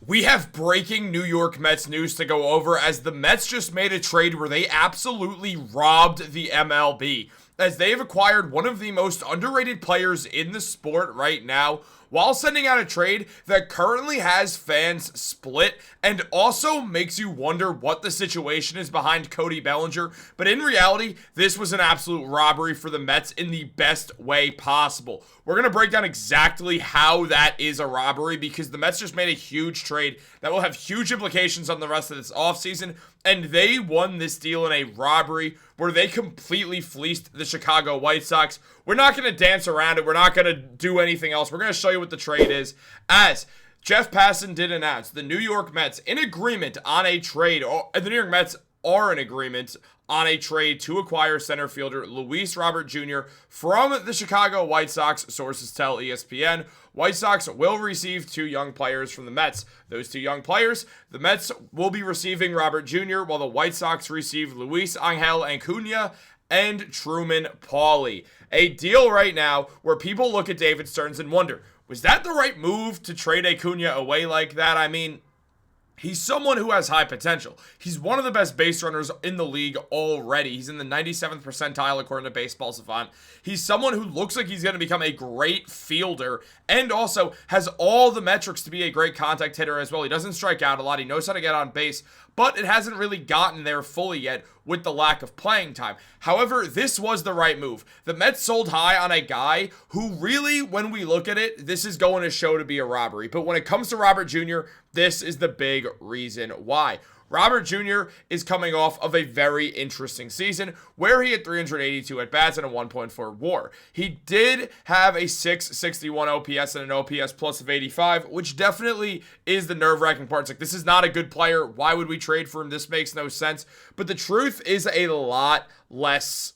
We have breaking New York Mets news to go over as the Mets just made a trade where they absolutely robbed the MLB, as they have acquired one of the most underrated players in the sport right now, while sending out a trade that currently has fans split and also makes you wonder what the situation is behind Cody Bellinger. But in reality, this was an absolute robbery for the Mets in the best way possible. We're going to break down exactly how that is a robbery, because the Mets just made a huge trade that will have huge implications on the rest of this offseason, and they won this deal in a robbery where they completely fleeced the Chicago White Sox. We're not going to dance around it. We're not going to do anything else. We're going to show you what the trade is, as Jeff Passan did announce the New York Mets in agreement on a trade, or the New York Mets are in agreement on a trade to acquire center fielder Luis Robert Jr. from the Chicago White Sox, sources tell ESPN. White Sox will receive 2 young players from the Mets. Those 2 young players, the Mets will be receiving Robert Jr., while the White Sox receive Luis Angel Acuna and Truman Pauly. A deal right now where people look at David Stearns and wonder, was that the right move to trade Acuna away like that? I mean, he's someone who has high potential. He's one of the best base runners in the league already. He's in the 97th percentile according to Baseball Savant. He's someone who looks like he's going to become a great fielder and also has all the metrics to be a great contact hitter as well. He doesn't strike out a lot. He knows how to get on base, but it hasn't really gotten there fully yet with the lack of playing time. However, this was the right move. The Mets sold high on a guy who really, when we look at it, this is going to show to be a robbery. But when it comes to Robert Jr., this is the big reason why. Robert Jr. is coming off of a very interesting season where he had 382 at-bats and a 1.4 WAR. He did have a 661 OPS and an OPS plus of 85, which definitely is the nerve-wracking part. It's like, this is not a good player. Why would we trade for him? This makes no sense. But the truth is a lot less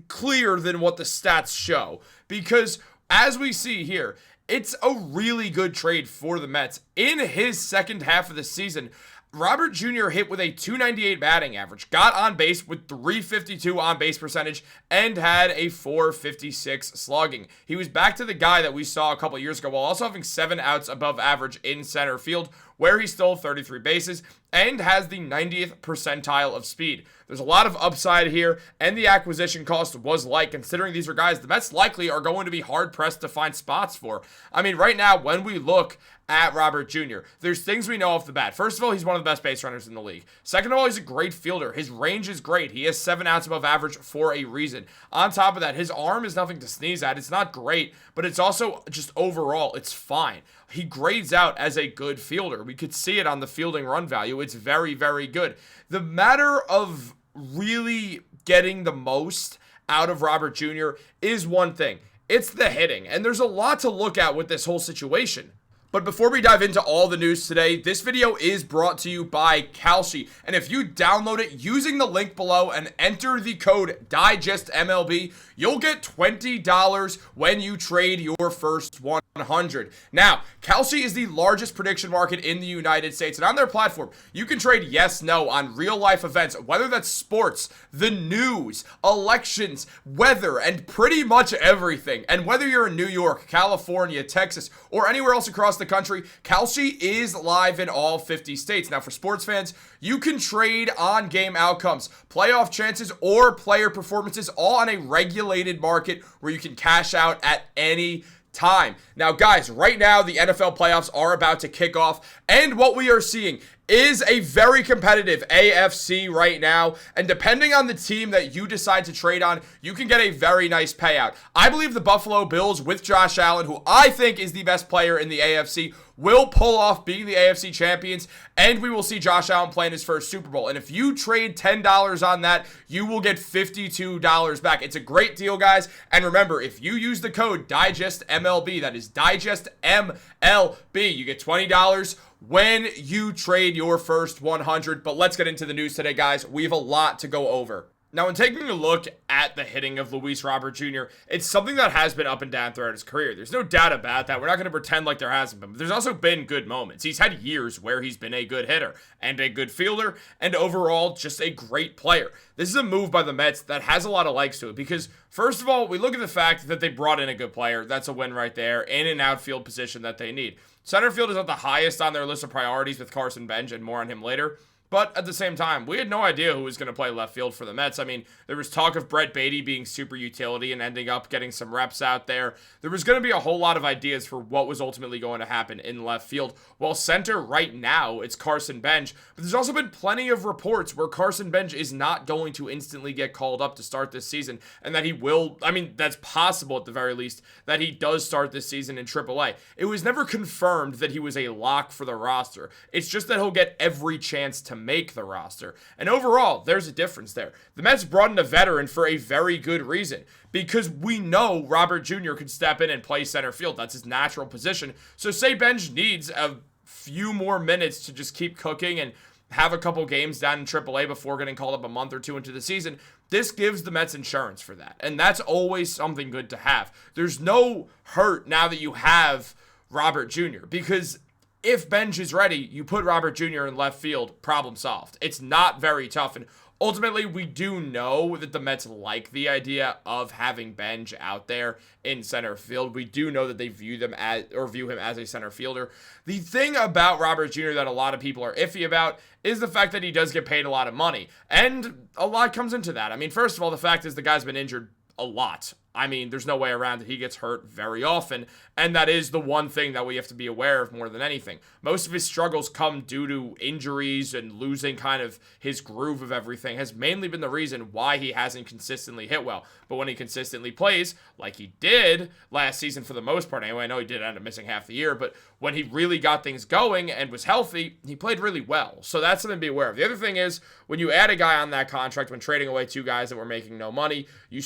clear than what the stats show, because as we see here, it's a really good trade for the Mets. In his second half of the season, Robert Jr. hit with a 298 batting average, got on base with 352 on base percentage, and had a 456 slugging. He was back to the guy that we saw a couple years ago, while also having 7 outs above average in center field, where he stole 33 bases and has the 90th percentile of speed. There's a lot of upside here, and the acquisition cost was light, considering these are guys the Mets likely are going to be hard-pressed to find spots for. I mean, right now, when we look at Robert Jr., there's things we know off the bat. First of all, he's one of the best base runners in the league. Second of all, he's a great fielder. His range is great. He has 7 outs above average for a reason. On top of that, his arm is nothing to sneeze at. It's not great, but it's also just overall, it's fine. He grades out as a good fielder. We could see it on the fielding run value. It's very, very good. The matter of really getting the most out of Robert Jr. is one thing. It's the hitting, and there's a lot to look at with this whole situation. But before we dive into all the news today, this video is brought to you by Kalshi. And if you download it using the link below and enter the code DIGESTMLB, you'll get $20 when you trade your first 100. Now, Kalshi is the largest prediction market in the United States. And on their platform, you can trade yes, no on real life events, whether that's sports, the news, elections, weather, and pretty much everything. And whether you're in New York, California, Texas, or anywhere else across the country, Kalshi is live in all 50 states. Now, for sports fans, you can trade on game outcomes, playoff chances, or player performances, all on a regulated market where you can cash out at any time. Now, guys, right now, the NFL playoffs are about to kick off, and what we are seeing is a very competitive AFC right now, and depending on the team that you decide to trade on, you can get a very nice payout. I believe the Buffalo Bills with Josh Allen, who I think is the best player in the AFC, will pull off being the AFC champions, and we will see Josh Allen play in his first Super Bowl. And if you trade $10 on that, you will get $52 back. It's a great deal, guys. And remember, if you use the code DIGESTMLB, that is DIGESTMLB, you get $20 when you trade your first 100. But let's get into the news today, guys. We have a lot to go over. Now, when taking a look at the hitting of Luis Robert Jr., it's something that has been up and down throughout his career. There's no doubt about that. We're not going to pretend like there hasn't been, but there's also been good moments. He's had years where he's been a good hitter and a good fielder and overall just a great player. This is a move by the Mets that has a lot of likes to it because, first of all, we look at the fact that they brought in a good player. That's a win right there in an outfield position that they need. Center field is at the highest on their list of priorities with Carson Bench, and more on him later. But at the same time, we had no idea who was going to play left field for the Mets. I mean, there was talk of Brett Beatty being super utility and ending up getting some reps out there. There was going to be a whole lot of ideas for what was ultimately going to happen in left field. While center right now, it's Carson Bench. But there's also been plenty of reports where Carson Bench is not going to instantly get called up to start this season. And that he will, I mean, that's possible at the very least, that he does start this season in AAA. It was never confirmed that he was a lock for the roster. It's just that he'll get every chance to make the roster. And overall, there's a difference there. The Mets brought in a veteran for a very good reason, because we know Robert Jr. can step in and play center field. That's his natural position. So say Bench needs a few more minutes to just keep cooking and have a couple games down in AAA before getting called up a month or two into the season, this gives the Mets insurance for that. And that's always something good to have. There's no hurt now that you have Robert Jr., because if Bench is ready, you put Robert Jr. in left field, problem solved. It's not very tough. And ultimately, we do know that the Mets like the idea of having Bench out there in center field. We do know that they view him as a center fielder. The thing about Robert Jr. that a lot of people are iffy about is the fact that he does get paid a lot of money. And a lot comes into that. I mean, first of all, the fact is the guy's been injured a lot. I mean, there's no way around it. He gets hurt very often, and that is the one thing that we have to be aware of more than anything. Most of his struggles come due to injuries and losing kind of his groove of everything has mainly been the reason why he hasn't consistently hit well. But when he consistently plays, like he did last season for the most part anyway, I know he did end up missing half the year, but when he really got things going and was healthy, he played really well. So that's something to be aware of. The other thing is, when you add a guy on that contract, when trading away two guys that were making no money, you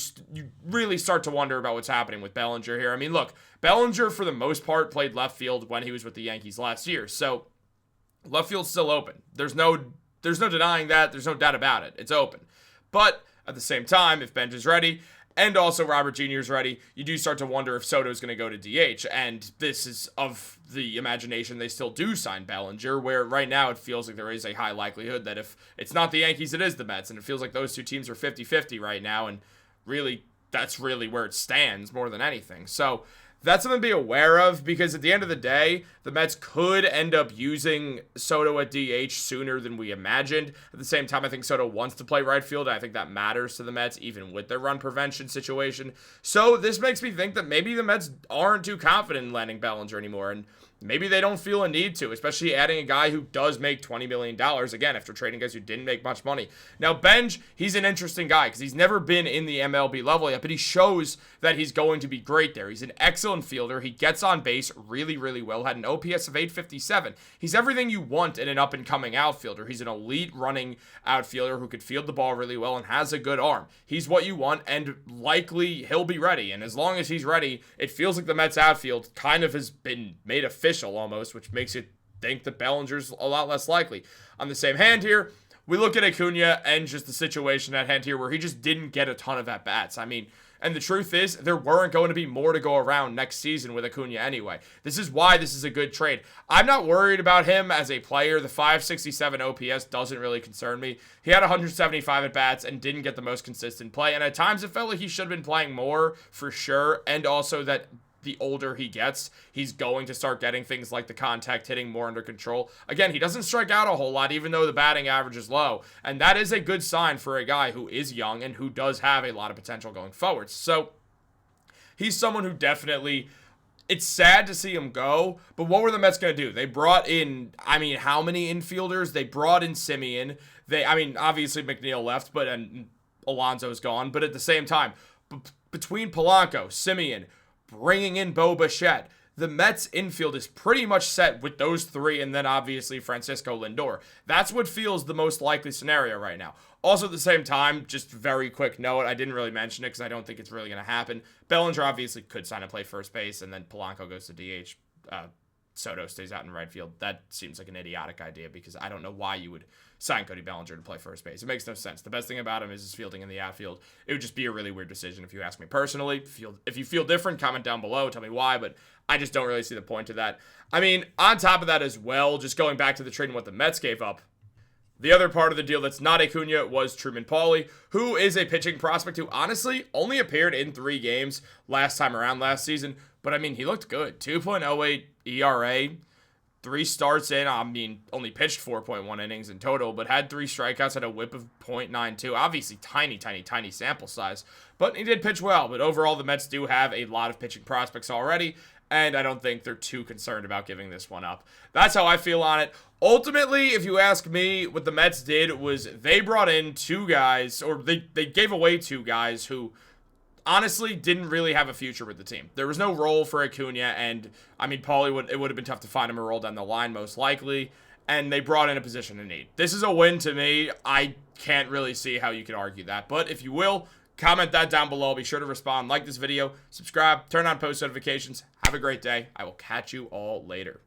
really start to wonder about what's happening with Bellinger here. I mean, look, Bellinger for the most part played left field when he was with the Yankees last year, so left field's still open. There's no denying that. There's no doubt about it. It's open. But at the same time, if Bench is ready and also Robert Jr. is ready, you do start to wonder if Soto's going to go to DH. And this is of the imagination they still do sign Bellinger, where right now it feels like there is a high likelihood that if it's not the Yankees, it is the Mets. And it feels like those two teams are 50-50 right now. And really, that's really where it stands more than anything. So that's something to be aware of, because at the end of the day, the Mets could end up using Soto at DH sooner than we imagined. At the same time, I think Soto wants to play right field. I think that matters to the Mets, even with their run prevention situation. So this makes me think that maybe the Mets aren't too confident in landing Bellinger anymore, and maybe they don't feel a need to, especially adding a guy who does make $20 million, again, after trading guys who didn't make much money. Now, Benj, he's an interesting guy because he's never been in the MLB level yet, but he shows that he's going to be great there. He's an excellent fielder. He gets on base really, really well. Had an OPS of 857. He's everything you want in an up-and-coming outfielder. He's an elite running outfielder who could field the ball really well and has a good arm. He's what you want, and likely he'll be ready. And as long as he's ready, it feels like the Mets outfield kind of has been made official almost, which makes you think that Bellinger's a lot less likely. On the same hand here, we look at Acuna and just the situation at hand here where he just didn't get a ton of at-bats. I mean, and the truth is, there weren't going to be more to go around next season with Acuna anyway. This is why this is a good trade. I'm not worried about him as a player. The 567 OPS doesn't really concern me. He had 175 at-bats and didn't get the most consistent play, and at times it felt like he should have been playing more for sure, and also that the older he gets, he's going to start getting things like the contact hitting more under control. Again, he doesn't strike out a whole lot, even though the batting average is low. And that is a good sign for a guy who is young and who does have a lot of potential going forward. So he's someone who definitely, it's sad to see him go, but what were the Mets going to do? They brought in, I mean, how many infielders? They brought in Simeon. Obviously McNeil left, but Alonso's gone. But at the same time, between Polanco, Simeon, bringing in Bo Bichette, the Mets infield is pretty much set with those three, and then obviously Francisco Lindor. That's what feels the most likely scenario right now. Also at the same time, just very quick note, I didn't really mention it because I don't think it's really going to happen. Bellinger obviously could sign and play first base, and then Polanco goes to DH. Soto stays out in right field. That seems like an idiotic idea because I don't know why you would sign Cody Bellinger to play first base. It makes no sense. The best thing about him is his fielding in the outfield. It would just be a really weird decision if you ask me personally. If you feel different, comment down below. Tell me why, but I just don't really see the point to that. I mean, on top of that as well, just going back to the trade and what the Mets gave up, the other part of the deal that's not Acuna was Truman Pauly, who is a pitching prospect who honestly only appeared in 3 games last time around last season. But I mean, he looked good. 2.08 ERA. 3 starts in, I mean, only pitched 4.1 innings in total, but had 3 strikeouts, had a whip of .92. Obviously, tiny sample size, but he did pitch well. But overall, the Mets do have a lot of pitching prospects already, and I don't think they're too concerned about giving this one up. That's how I feel on it. Ultimately, if you ask me, what the Mets did was they brought in 2 guys, or they gave away 2 guys who honestly didn't really have a future with the team. There was no role for Acuna, and I mean, it would have been tough to find him a role down the line, most likely, and they brought in a position of need. This is a win to me. I can't really see how you can argue that, but if you will, comment that down below. Be sure to respond, like this video, subscribe, turn on post notifications. Have a great day. I will catch you all later.